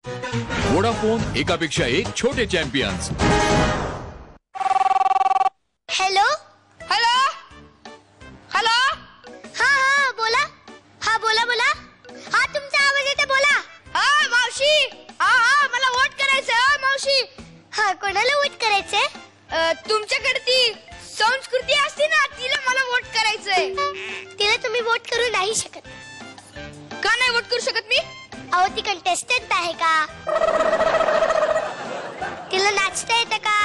Vodafone, एकापेक्षा एक छोटे चॅम्पियन्स. Hello hello hello. हा हा बोला. हा बोला बोला. हा तुमचा आवाज येते, बोला. हा मावशी. हा हा मला वोट करायचंय. हा मावशी. हा कोणाला वोट करायचंय? तुमच्याकडे ती संस्कृती असते ना, तिला मला वोट करायचंय. तिला तुम्ही वोट करू नाही शकत. का नाही वोट करू शकत मी? अहो ती कंटेस्टंट आहे का? तिला नाचता येतं का?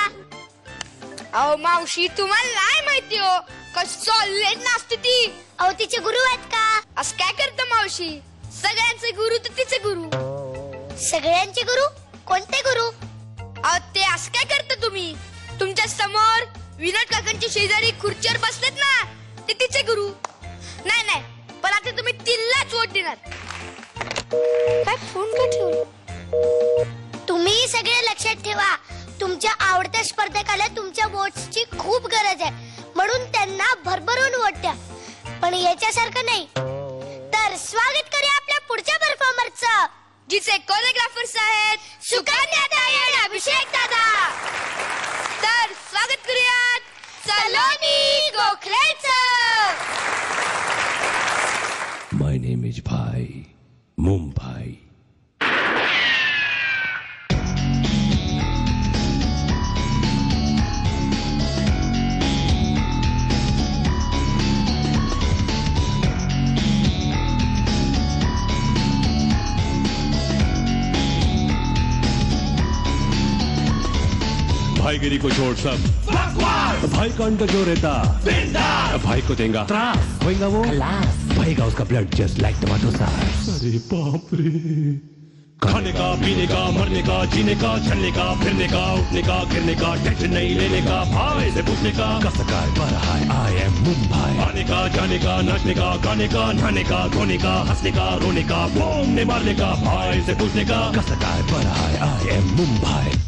अहो मावशी तुम्हाला नाही माहिती हो, कसं नाचते ती. अहो तिचे गुरु आहेत का? असं काय करतं मावशी? सगळ्यांचे गुरु तर तिचे गुरु. सगळ्यांचे गुरु? कोणते गुरु? अहो ते असं काय करता तुम्ही? तुमच्या समोर विनोद काकांची शेजारी खुर्चीवर बसलेत ना, ते तिचे गुरु. नाही नाही, पण आता तुम्ही तिलाच वोट देणार. काय फोन का ठेवला? तुम्ही सगळे लक्षात ठेवा, तुमच्या आवडत्या स्पर्धकाला तुमच्या वोट्सची खूप गरज आहे, म्हणून त्यांना भरभरून वोट द्या. पण याच्यासारखं नाही. तर स्वागत करूया आपल्या पुढच्या परफॉर्मरचं, जिचे कोरिओग्राफर्स आहेत सुकन्या ताई आणि अभिषेक दादा. तर स्वागत करूयात सलोनी गोखलेचं. माय नेम इज भाई मुंबई. भाईगिरी को छोड़ सब भाई कंट जो रहता भाई को देगा होएगा वो भाईगा उसका blood just like tomato sauce. अरे बाप रे. खाने का, पीने का, मरने का, जीने का, चलने का, फिरने का, उठने का, गिरने का, टेंशन नहीं लेने का, भाई से पूछने का कसं काय बरं हाय. I am Mumbai. आने का, जाने का, नाचने का, गाने का, नहाने का, धोने का, हंसने का, रोने का, बोमने मारने का, भाई से पूछने का कसं काय बरं हाय. I am Mumbai.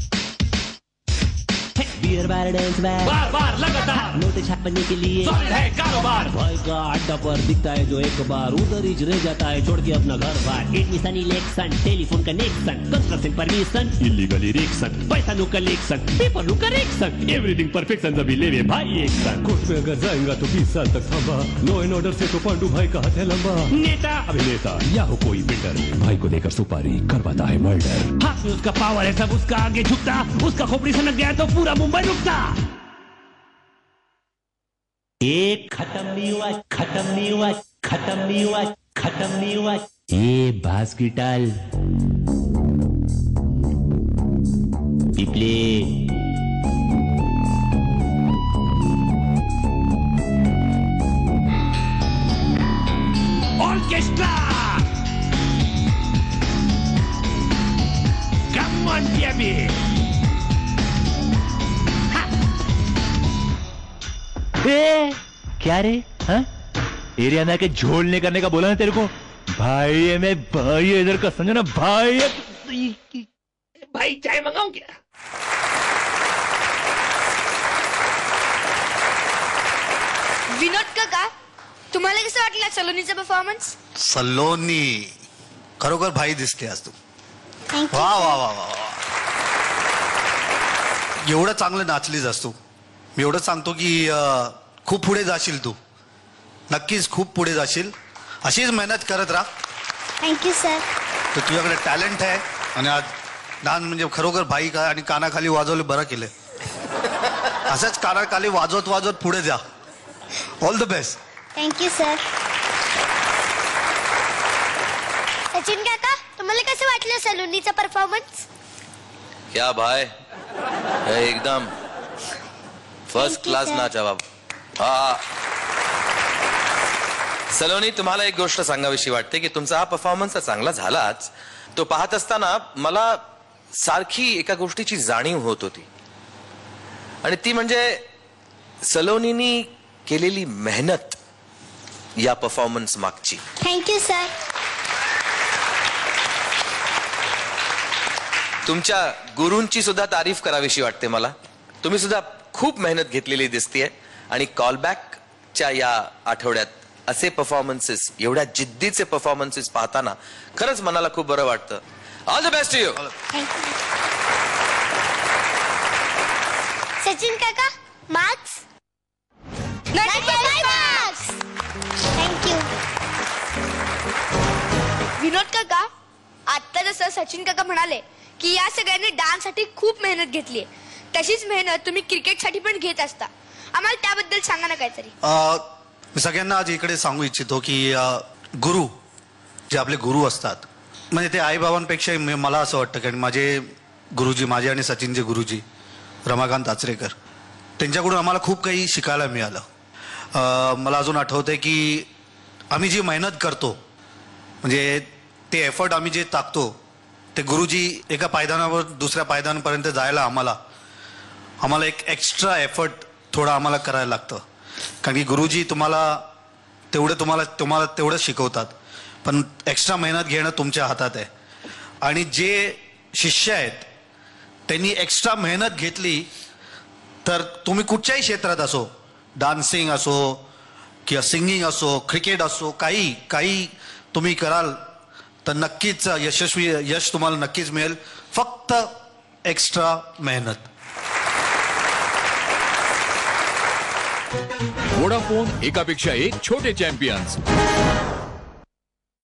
Beer bar dance bar बार बार लगातार नोटे छापने के लिए सॉलिड है कारोबार. भाई का अड्डा पर दिखता है जो एक बार उधर ही रह जाता है छोड़ के अपना घर बार. Admission election telephone connection construction permission illegally reaction पैसा no collection paper no correction everything perfection सभी ले भाई एक साथ. कोर्ट में अगर जाएगा तो 20 साल तक थांबा. लो एंड ऑर्डर से तो पांडू भाई का हाथ है लंबा. नेता अभिनेता या हो कोई बिल्डर, भाई को देकर सुपारी करवाता है मर्डर. हाथ में उसका पावर है, सब उसका आगे झुकता. उसका खोपड़ी सनक गया तो पूरा मुंबई रुकता. एक खत्म नहीं हुआ, खत्म नहीं हुआ, खत्म नहीं हुआ, खत्म नहीं हुआ. ये basketball play orchestra. Come on baby. क्या रे? हाँ? एरिया में आके झोल नहीं करने का बोला ना तेरे को. भाई है मैं, भाई है इधर का, समझो ना भाई है. भाई चाय मंगाऊं क्या? विनोद काका, तुम्हाला कसं वाटलं सलोनीचा परफॉर्मन्स? सलोनी खरोखर भाई दिसते आज तू. वा वा वा वा. एवढं चांगलं नाचलीस आज तू. मी एवढं सांगतो की खूप पुढे जाशील तू. नक्कीच खूप पुढे जाशील. अशीच मेहनत करत राहा. Thank you sir. तर तुझ्याकडे टॅलेंट आहे आणि आज डान्स म्हणजे खरोखर भाई का आणि कानाखाली वाजवले बरं केलं. असंच कानाखाली वाजवत वाजवत पुढे जा. All the best. Thank you sir. Sachin काका, तुम्हाला कसं वाटलं सलोनीचा परफॉर्मन्स? क्या भाई एकदम फर्स्ट क्लास नाचा बाबा. हा सलोनी, तुम्हाला एक गोष्ट सांगावीशी वाटते की तुमचा हा परफॉर्मन्स चांगला झालाच, तो पाहत असताना मला सारखी एका गोष्टीची जाणीव होत होती, आणि ती म्हणजे सलोनीनी केलेली मेहनत या परफॉर्मन्स मागची. Thank you sir. तुमच्या गुरूंची सुद्धा तारीफ करावीशी वाटते मला. तुम्ही सुद्धा खूप मेहनत घेतलेली दिसतीये, आणि कॉलबॅकच्या या आठवड्यात असे परफॉर्मन्सेस, एवढ्या जिद्दीचे परफॉर्मन्सेस पाहताना खरंच मनाला खूप बरं वाटतं. All the best to you. Sachin काका मार्क्स. थँक्यू. विनोद काका, आता जसं सचिन काका म्हणाले की या सगळ्यांनी डान्स साठी खूप मेहनत घेतली आहे, तशीच मेहनत तुम्ही क्रिकेट साठी पण घेत असता. आम्हाला त्याबद्दल सांगा ना काहीतरी. मी सगळ्यांना आज इकडे सांगू इच्छितो की गुरु जे आपले गुरु असतात, म्हणजे ते आईबाबांपेक्षा मला असं वाटतं कारण माझे गुरुजी, माझे आणि सचिनचे गुरुजी रमाकांत आचरेकर, त्यांच्याकडून आम्हाला खूप काही शिकायला मिळालं. मला अजून आठवतंय की आम्ही जी मेहनत करतो, म्हणजे ते एफर्ट आम्ही जे टाकतो, ते गुरुजी एका पायदानावर दुसऱ्या पायदानापर्यंत जायला आम्हाला एक एक्स्ट्रा एफर्ट थोडा आम्हाला करायला लागतं. कारण की गुरुजी तुम्हाला तेवढं शिकवतात, पण एक्स्ट्रा मेहनत घेणं तुमच्या हातात आहे. आणि जे शिष्य आहेत त्यांनी एक्स्ट्रा मेहनत घेतली तर तुम्ही कुठच्याही क्षेत्रात असो, डान्सिंग असो किंवा सिंगिंग असो, क्रिकेट असो, काही तुम्ही कराल तर नक्कीच यश तुम्हाला नक्कीच मिळेल. फक्त एक्स्ट्रा मेहनत. वोडाफोन, एकापेक्षा एक छोटे चॅम्पियन्स.